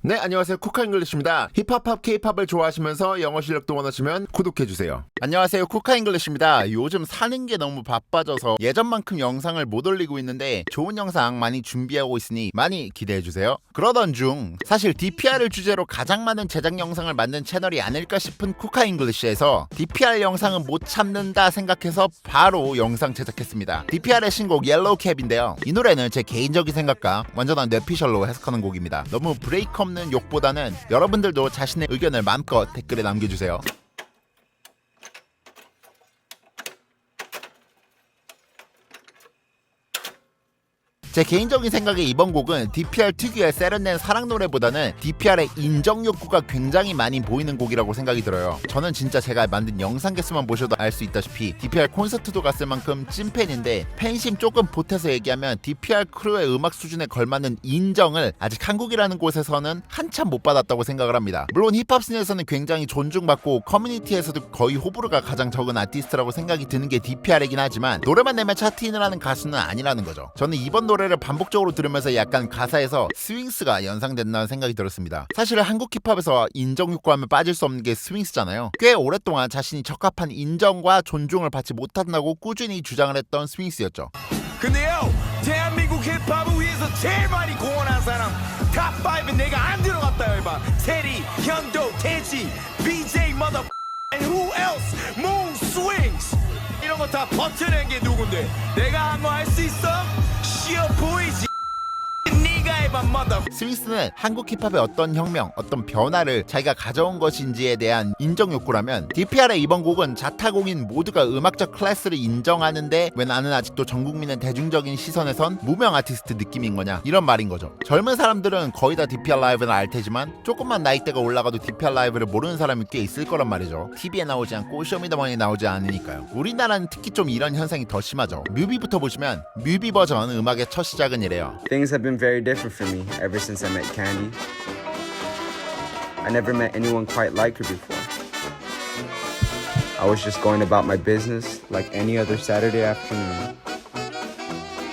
네, 안녕하세요. 쿠카 잉글리시입니다. 힙합, 케이팝을 좋아하시면서 영어 실력도 원하시면 구독해주세요. 안녕하세요, 쿠카 잉글리시입니다. 요즘 사는 게 너무 바빠져서 예전만큼 영상을 못 올리고 있는데 좋은 영상 많이 준비하고 있으니 많이 기대해주세요. 그러던 중 사실 DPR을 주제로 가장 많은 제작 영상을 만든 채널이 아닐까 싶은 쿠카 잉글리시에서 DPR 영상은 못 참는다 생각해서 바로 영상 제작했습니다. DPR의 신곡 옐로우 캡인데요. 이 노래는 제 개인적인 생각과 완전한 뇌피셜로 해석하는 곡입니다. 너무 브레이크 없는 욕보다는 여러분들도 자신의 의견을 마음껏 댓글에 남겨주세요. 제 개인적인 생각에 이번 곡은 DPR 특유의 세련된 사랑 노래보다는 DPR의 인정 욕구가 굉장히 많이 보이는 곡이라고 생각이 들어요. 저는 진짜 제가 만든 영상 개수만 보셔도 알 수 있다시피 DPR 콘서트도 갔을 만큼 찐팬인데 팬심 조금 보태서 얘기하면 DPR 크루의 음악 수준에 걸맞는 인정을 아직 한국이라는 곳에서는 한참 못 받았다고 생각을 합니다. 물론 힙합 씬에서는 굉장히 존중받고 커뮤니티에서도 거의 호불호가 가장 적은 아티스트라고 생각이 드는 게 DPR이긴 하지만 노래만 내면 차트인을 하는 가수는 아니라는 거죠. 저는 이번 노래를 반복적으로 들으면서 약간 가사에서 스윙스가 연상된다는 생각이 들었습니다. 사실 한국 힙합에서 인정 욕구하면 빠질 수 없는 게 스윙스잖아요. 꽤 오랫동안 자신이 적합한 인정과 존중을 받지 못한다고 꾸준히 주장을 했던 스윙스였죠. 근데요, 대한민국 힙합을 위해서 제일 많이 공헌한 사람 탑5에 내가 안 들어갔다 해봐. 테리, 현도, 태지, BJ, mother and who else? Moon Swings 이런 거 다 버텨낸 게 누군데? 내가 한 거 할 수 있어? 쉬어 보이지? 네가 해봐 mother. 스윙스는 한국 힙합의 어떤 혁명, 어떤 변화를 자기가 가져온 것인지에 대한 인정 욕구라면 DPR의 이번 곡은 자타공인 모두가 음악적 클래스를 인정하는데 왜 나는 아직도 전 국민의 대중적인 시선에선 무명 아티스트 느낌인 거냐 이런 말인 거죠. 젊은 사람들은 거의 다 DPRLIVE는 알 테지만 조금만 나이대가 올라가도 DPRLIVE를 모르는 사람이 꽤 있을 거란 말이죠. TV에 나오지 않고 쇼미더머니에 나오지 않으니까요. 우리나라는 특히 좀 이런 현상이 더 심하죠. 뮤비부터 보시면 뮤비 버전 음악의 첫 시작은 이래요. Things have been very different for me ever since I met Candy. I never met anyone quite like her before. I was just going about my business like any other Saturday afternoon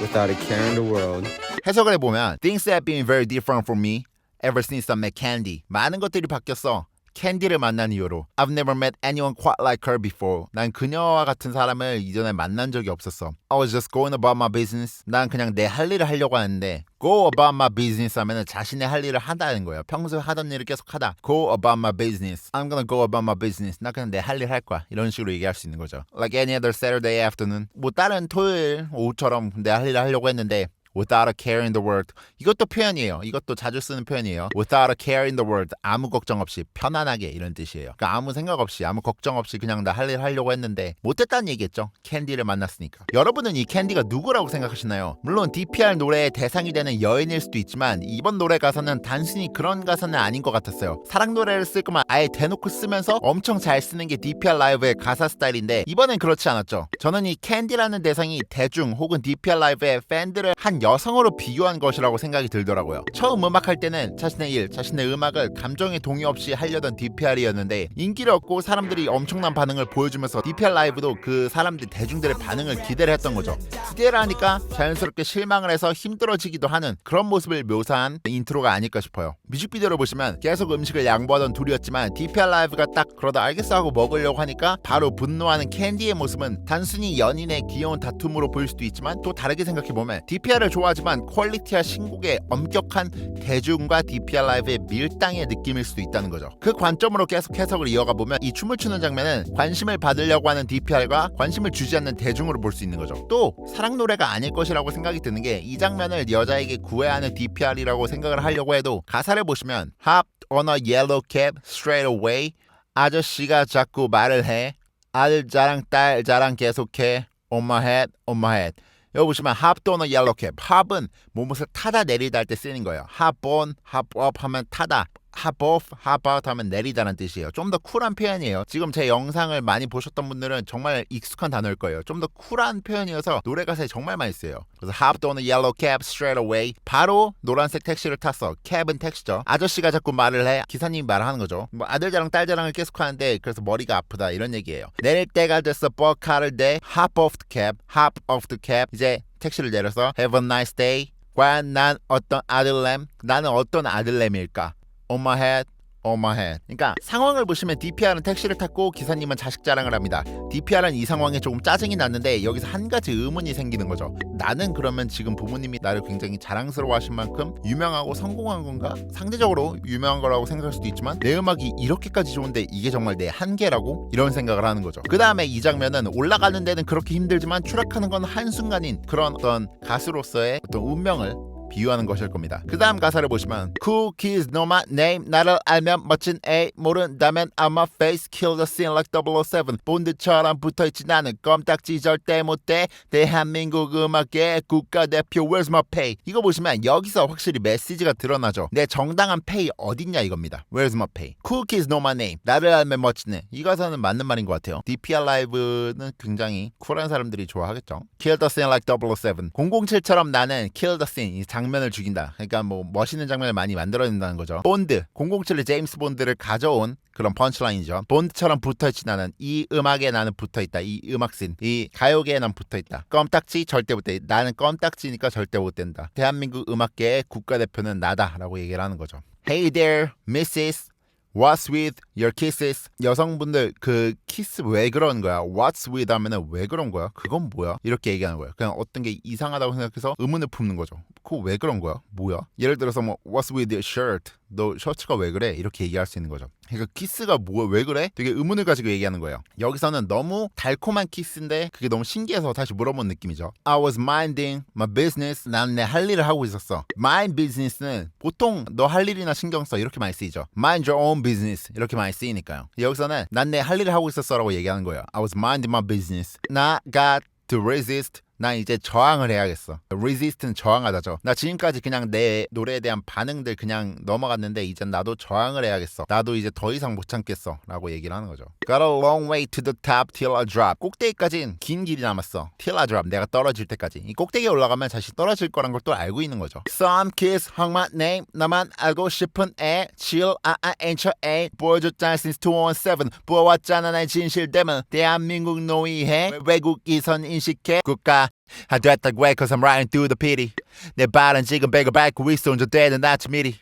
without a care in the world. 해석을 해보면 Things have been very different for me ever since I met Candy. 많은 것들이 바뀌었어. 캔디를 만난 이후로 I've never met anyone quite like her before. 난 그녀와 같은 사람을 이전에 만난 적이 없었어. I was just going about my business. 난 그냥 내 할 일을 하려고 하는데 Go about my business 하면은 자신의 할 일을 한다는 거예요. 평소에 하던 일을 계속 하다. Go about my business. I'm gonna go about my business. 나 그냥 내 할 일 할 거야. 이런 식으로 얘기할 수 있는 거죠. Like any other Saturday afternoon. 뭐 다른 토요일 오후처럼 내 할 일을 하려고 했는데 Without a care in the world. 이것도 표현이에요. 이것도 자주 쓰는 표현이에요. Without a care in the world. 아무 걱정 없이 편안하게 이런 뜻이에요. 그러니까 아무 생각 없이 아무 걱정 없이 그냥 나 할 일 하려고 했는데 못했다는 얘기겠죠. 캔디를 만났으니까. 여러분은 이 캔디가 누구라고 생각하시나요? 물론 DPR 노래의 대상이 되는 여인일 수도 있지만 이번 노래 가사는 단순히 그런 가사는 아닌 것 같았어요. 사랑 노래를 쓸 거면 아예 대놓고 쓰면서 엄청 잘 쓰는 게 DPRLIVE의 가사 스타일인데 이번엔 그렇지 않았죠. 저는 이 캔디라는 대상이 대중 혹은 DPRLIVE의 팬들을 한 여성으로 비교한 것이라고 생각이 들더라고요. 처음 음악할 때는 자신의 일, 자신의 음악을 감정의 동의 없이 하려던 DPR이었는데 인기를 얻고 사람들이 엄청난 반응을 보여주면서 DPRLIVE도 그 사람들 대중들의 반응을 기대를 했던 거죠. 기대를 하니까 자연스럽게 실망을 해서 힘들어지기도 하는 그런 모습을 묘사한 인트로가 아닐까 싶어요. 뮤직비디오를 보시면 계속 음식을 양보하던 둘이었지만 DPRLIVE가 딱 그러다 알겠어 하고 먹으려고 하니까 바로 분노하는 캔디의 모습은 단순히 연인의 귀여운 다툼으로 보일 수도 있지만 또 다르게 생각해보면 DPR을 좋아하지만 퀄리티와 신곡의 엄격한 대중과 DPRLIVE의 밀당의 느낌일 수도 있다는 거죠. 그 관점으로 계속 해석을 이어가 보면 이 춤을 추는 장면은 관심을 받으려고 하는 DPR과 관심을 주지 않는 대중으로 볼 수 있는 거죠. 또 사랑 노래가 아닐 것이라고 생각이 드는 게 이 장면을 여자에게 구애하는 DPR이라고 생각을 하려고 해도 가사를 보시면 Hop on a yellow cab straight away. 아저씨가 자꾸 말을 해. 아들 자랑 딸 자랑 계속해. On my head, on my head. 여기 보시면 hop on a yellow cab. hop은 무엇을 타다 내리다 할 때 쓰는 거예요. hop on, hop up 하면 타다. hop off, hop out 하면 내리다는 뜻이에요. 좀 더 쿨한 표현이에요. 지금 제 영상을 많이 보셨던 분들은 정말 익숙한 단어일 거예요. 좀 더 쿨한 표현이어서 노래 가사에 정말 많이 쓰여요. 그래서 hopped on a yellow cab straight away. 바로 노란색 택시를 탔어. cab은 택시죠. 아저씨가 자꾸 말을 해. 기사님이 말하는 거죠. 뭐 아들 자랑 딸 자랑을 계속 하는데 그래서 머리가 아프다 이런 얘기예요. 내릴 때가 됐어. 버카를 대 hop off the cab, hop off the cab. 이제 택시를 내려서 have a nice day. 과연 난 어떤 아들냄? 나는 어떤 아들냄일까? on my head, on my head. 그러니까 상황을 보시면 DPR은 택시를 탔고 기사님은 자식 자랑을 합니다. DPR은 이 상황에 조금 짜증이 났는데 여기서 한 가지 의문이 생기는 거죠. 나는 그러면 지금 부모님이 나를 굉장히 자랑스러워하신 만큼 유명하고 성공한 건가? 상대적으로 유명한 거라고 생각할 수도 있지만 내 음악이 이렇게까지 좋은데 이게 정말 내 한계라고? 이런 생각을 하는 거죠. 그 다음에 이 장면은 올라가는 데는 그렇게 힘들지만 추락하는 건 한순간인 그런 어떤 가수로서의 어떤 운명을 비유하는 것일 겁니다. 그 다음 가사를 보시면 Cool kids know my name. 나를 알면 멋진 A, 모른다면 I'm my face. Kill the scene like 007. 본드처럼 붙어있지 나는 껌딱지 절대 못돼. 대한민국 음악의 국가대표 Where's my pay. 이거 보시면 여기서 확실히 메시지가 드러나죠. 내 정당한 페이 어딨냐 이겁니다. Where's my pay. Cool kids know my name. 나를 알면 멋진 애. 이 가사는 맞는 말인 것 같아요. DPRLIVE는 굉장히 쿨한 사람들이 좋아하겠죠. Kill the scene like 007. 007처럼 나는 Kill the scene. 장면을 죽인다. 그러니까 뭐 멋있는 장면을 많이 만들어낸다는 거죠. 본드 007의 제임스 본드를 가져온 그런 펀치라인이죠. 본드처럼 붙어있지 나는 이 음악에 나는 붙어있다. 이 음악씬 이 가요계에 난 붙어있다. 껌딱지 절대 못돼. 나는 껌딱지니까 절대 못된다. 대한민국 음악계의 국가대표는 나다 라고 얘기를 하는 거죠. Hey there, Mrs. What's with your kisses? 여성분들 그 키스 왜 그런 거야? What's with 하면은 왜 그런 거야? 그건 뭐야? 이렇게 얘기하는 거야. 그냥 어떤 게 이상하다고 생각해서 의문을 품는 거죠. 그거 왜 그런 거야? 뭐야? 예를 들어서 뭐 What's with your shirt? 너 셔츠가 왜 그래? 이렇게 얘기할 수 있는 거죠. 그러니까 키스가 뭐 왜 그래? 되게 의문을 가지고 얘기하는 거예요. 여기서는 너무 달콤한 키스인데 그게 너무 신기해서 다시 물어본 느낌이죠. I was minding my business. 나는 내 할 일을 하고 있었어. Mind business는 보통 너 할 일이나 신경 써 이렇게 많이 쓰이죠. Mind your own business 이렇게 많이 쓰이니까요. 여기서는 난 내 할 일을 하고 있었어 라고 얘기하는 거예요. I was minding my business. 나 got to resist. 난 이제 저항을 해야겠어. resist는 저항하다죠. 나 지금까지 그냥 내 노래에 대한 반응들 그냥 넘어갔는데 이제 나도 저항을 해야겠어. 나도 이제 더 이상 못 참겠어 라고 얘기를 하는 거죠. Got a long way to the top till I drop. 꼭대기까진 긴 길이 남았어. Till I drop. 내가 떨어질 때까지. 이 꼭대기에 올라가면 다시 떨어질 거란 걸 또 알고 있는 거죠. Some kids hung my name. 나만 알고 싶은 애. Chill, I ain't your A. 보여줬잖아 since 2017. 보아왔잖아 나의 진실됨은. 대한민국 노이해. 외국 이선 인식해. 국가 아 됐다고 해 cause I'm riding through the pity. 내 발은 지금 배가 밟고 있어 운전되는 아침 일이.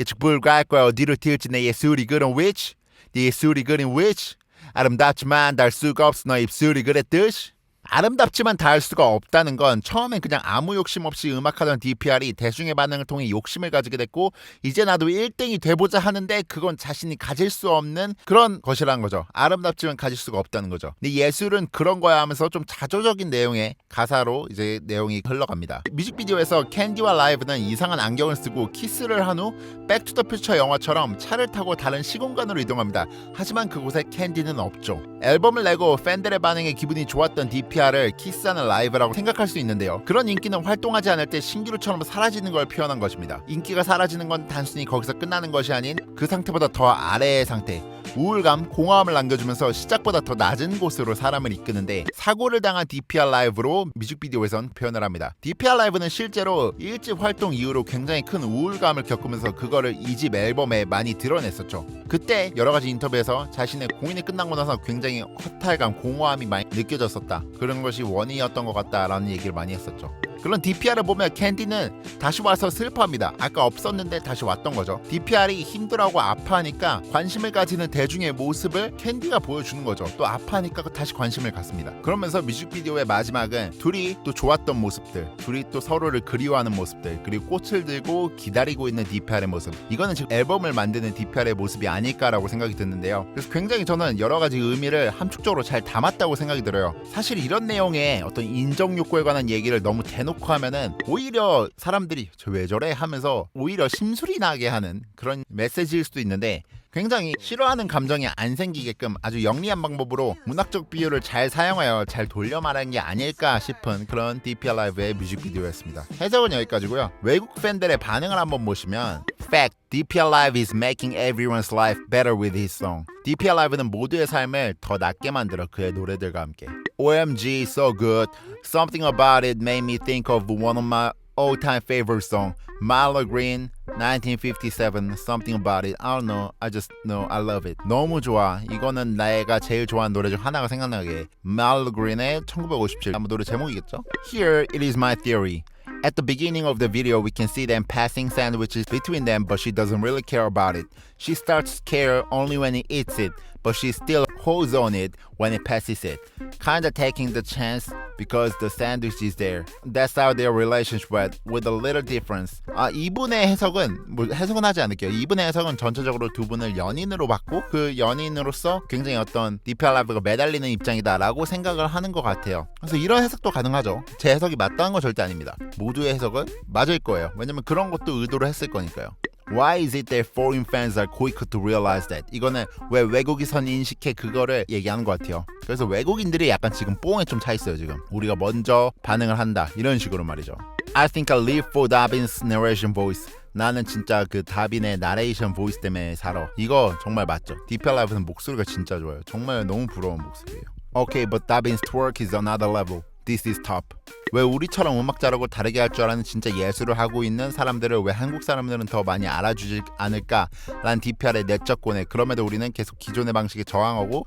예측 불가할 거야 어디로 튈지 내 예술이 그런 witch. 네 예술이 그린 witch. 아름답지만 닿을 수가 없어 너 입술이 그랬듯이. 아름답지만 닿을 수가 없다는 건 처음엔 그냥 아무 욕심 없이 음악하던 DPR이 대중의 반응을 통해 욕심을 가지게 됐고 이제 나도 1등이 돼보자 하는데 그건 자신이 가질 수 없는 그런 것이라는 거죠. 아름답지만 가질 수가 없다는 거죠. 근데 예술은 그런 거야 하면서 좀 자조적인 내용의 가사로 이제 내용이 흘러갑니다. 뮤직비디오에서 캔디와 라이브는 이상한 안경을 쓰고 키스를 한 후 백투더퓨처 영화처럼 차를 타고 다른 시공간으로 이동합니다. 하지만 그곳에 캔디는 없죠. 앨범을 내고 팬들의 반응에 기분이 좋았던 DPR을 키스하는 라이브라고 생각할 수 있는데요. 그런 인기는 활동하지 않을 때 신기루처럼 사라지는 걸 표현한 것입니다. 인기가 사라지는 건 단순히 거기서 끝나는 것이 아닌 그 상태보다 더 아래의 상태, 우울감, 공허함을 남겨주면서 시작보다 더 낮은 곳으로 사람을 이끄는데 사고를 당한 DPRLIVE로 뮤직비디오에선 표현을 합니다. DPRLIVE는 실제로 1집 활동 이후로 굉장히 큰 우울감을 겪으면서 그거를 2집 앨범에 많이 드러냈었죠. 그때 여러 가지 인터뷰에서 자신의 공연이 끝나고 나서 굉장히 허탈감, 공허함이 많이 느껴졌었다. 그런 것이 원인이었던 것 같다라는 얘기를 많이 했었죠. 그런 DPR을 보면 캔디는 다시 와서 슬퍼합니다. 아까 없었는데 다시 왔던 거죠. DPR이 힘들어하고 아파하니까 관심을 가지는 대중의 모습을 캔디가 보여주는 거죠. 또 아파하니까 다시 관심을 갖습니다. 그러면서 뮤직비디오의 마지막은 둘이 또 좋았던 모습들, 둘이 또 서로를 그리워하는 모습들, 그리고 꽃을 들고 기다리고 있는 DPR의 모습. 이거는 지금 앨범을 만드는 DPR의 모습이 아닐까라고 생각이 드는데요. 그래서 굉장히 저는 여러 가지 의미를 함축적으로 잘 담았다고 생각이 들어요. 사실 이런 내용의 어떤 인정 욕구에 관한 얘기를 너무 대놓고 하면은 오히려 사람들이 저 왜 저래 하면서 오히려 심술이 나게 하는 그런 메시지일 수도 있는데 굉장히 싫어하는 감정이 안 생기게끔 아주 영리한 방법으로 문학적 비유를 잘 사용하여 잘 돌려 말한 게 아닐까 싶은 그런 DPRLIVE의 뮤직비디오였습니다. 해석은 여기까지고요. 외국 팬들의 반응을 한번 보시면 Fact, DPRLIVE is making everyone's life better with his song. DPRLIVE는 모두의 삶을 더 낫게 만들어 그의 노래들과 함께. OMG, so good. Something about it made me think of one of my all-time favorite song, Milo Green, 1957. Something about it. I don't know. I just know I love it. 너무 좋아. 이거는 내가 제일 좋아하는 노래 중 하나가 생각나게. Milo Green의 1957. 아마 노래 제목이겠죠? Here it is my theory. At the beginning of the video, we can see them passing sandwiches between them, but she doesn't really care about it. She starts to care only when he eats it, but she still holds on it when he passes it. Kinda taking the chance because the sandwich is there. That's how their relationship went, with a little difference. 이분의 해석은 뭐 해석은 하지 않을게요. 이분의 해석은 전체적으로 두 분을 연인으로 봤고 그 연인으로서 굉장히 어떤 DPRLIVE가 매달리는 입장이다라고 생각을 하는 것 같아요. 그래서 이런 해석도 가능하죠. 제 해석이 맞다는 건 절대 아닙니다. 모두의 해석은 맞을 거예요. 왜냐면 그런 것도 의도로 했을 거니까요. Why is it that foreign fans are quick to realize that? 이거는 왜 외국이선 인식해 그거를 얘기하는 것 같아요. 그래서 외국인들이 약간 지금 뽕에 좀 차 있어요. 지금 우리가 먼저 반응을 한다 이런 식으로 말이죠. I think I live for Dabin's narration voice. 나는 진짜 그 다빈의 나레이션 보이스 때문에 살아. 이거 정말 맞죠. DPRLIVE는 목소리가 진짜 좋아요. 정말 너무 부러운 목소리예요. Okay, but Dabin's twerk is another level. This is top. 왜 우리처럼 음악 잘하고 다르게 할 줄 아는 진짜 예술을 하고 있는 사람들을 왜 한국 사람들은 더 많이 알아주지 않을까라는 DPR의 내적 고뇌. 그럼에도 우리는 계속 기존의 방식에 저항하고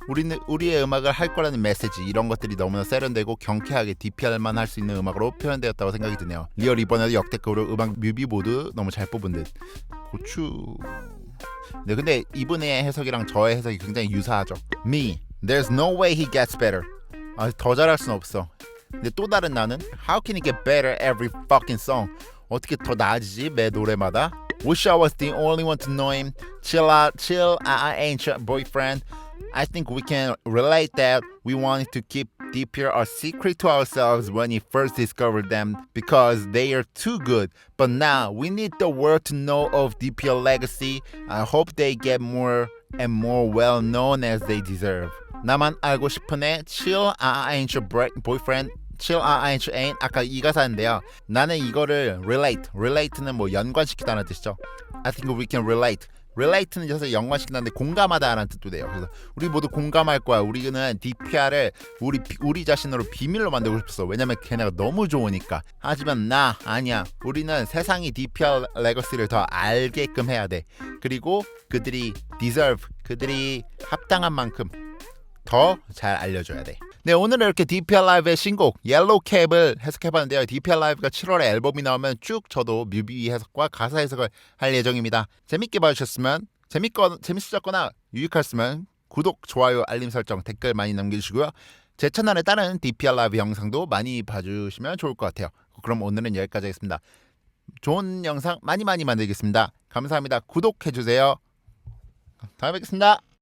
우리의 음악을 할 거라는 메시지 이런 것들이 너무나 세련되고 경쾌하게 DPR만 할 수 있는 음악으로 표현되었다고 생각이 드네요. 리얼 이번에도 역대급으로 음악 뮤비 모두 너무 잘 뽑은 듯. 고추. 네, 근데 이분의 해석이랑 저의 해석이 굉장히 유사하죠. Me, there's no way he gets better. 더 잘할 순 없어. 근데 또 다른 나는 How can he get better every fucking song? 어떻게 더 나아지지 매 노래마다? Wish I was the only one to know him. Chill out, I ain't your boyfriend. I think we can relate that we wanted to keep DPR a secret to ourselves when he first discovered them because they are too good. But now we need the world to know of DPR legacy. I hope they get more and more well known as they deserve. 나만 알고 싶은 애 Chill, I ain't your boyfriend. Chill, I ain't. 아까 이 가사인데요. 나는 이거를 relate는 뭐 연관시키다는 뜻이죠. I think we can relate는 사실 연관시킨다는데 공감하다라는 뜻도 돼요. 그래서 우리 모두 공감할 거야. 우리는 DPR을 우리 자신으로 비밀로 만들고 싶었어. 왜냐면 걔네가 너무 좋으니까. 하지만 아니야. 우리는 세상이 DPR 레거시를 더 알게끔 해야 돼. 그리고 그들이 deserve, 그들이 합당한 만큼 더 잘 알려줘야 돼. 네, 오늘은 이렇게 DPRLIVE의 신곡 옐로우캡을 해석해봤는데요. DPRLIVE가 7월에 앨범이 나오면 쭉 저도 뮤비 해석과 가사 해석을 할 예정입니다. 재밌게 봐주셨으면 재밌으셨거나 유익하셨으면 구독, 좋아요, 알림 설정, 댓글 많이 남겨주시고요. 제 채널에 다른 DPRLIVE 영상도 많이 봐주시면 좋을 것 같아요. 그럼 오늘은 여기까지 하겠습니다. 좋은 영상 많이 만들겠습니다. 감사합니다. 구독해주세요. 다음에 뵙겠습니다.